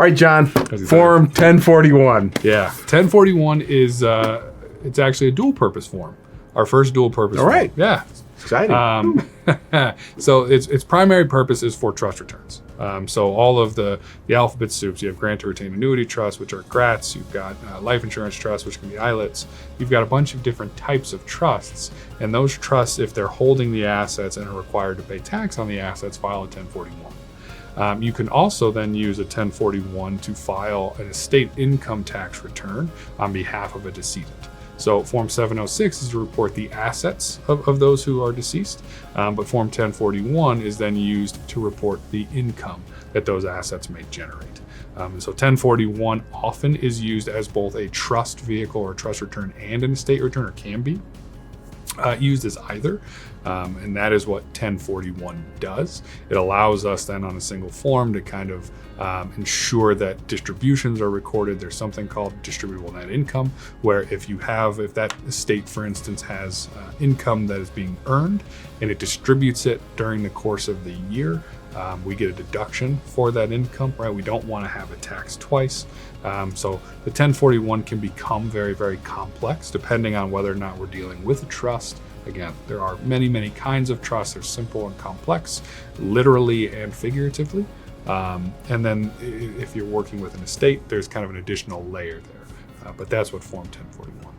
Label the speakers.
Speaker 1: All right, John. Form 1041.
Speaker 2: Yeah, 1041 is it's actually a dual purpose form. Our first dual purpose.
Speaker 1: All right.
Speaker 2: Form. Yeah.
Speaker 1: Exciting.
Speaker 2: So its primary purpose is for trust returns. So all of the alphabet soups, you have grant to retain annuity trusts, which are GRATs. You've got life insurance trusts, which can be ILITs. You've got a bunch of different types of trusts. And those trusts, if they're holding the assets and are required to pay tax on the assets, file a 1041. You can also then use a 1041 to file an estate income tax return on behalf of a decedent. So Form 706 is to report the assets of those who are deceased, but Form 1041 is then used to report the income that those assets may generate. So 1041 often is used as both a trust vehicle or trust return and an estate return, or can be used as either. And that is what 1041 does. It allows us then on a single form to kind of ensure that distributions are recorded. There's something called distributable net income, where if that estate, for instance, has income that is being earned and it distributes it during the course of the year, we get a deduction for that income, right? We don't want to have it taxed twice. So the 1041 can become very, very complex depending on whether or not we're dealing with a trust. Again, there are many, many kinds of trusts. They're simple and complex, literally and figuratively. And then if you're working with an estate, there's kind of an additional layer there. But that's what Form 1041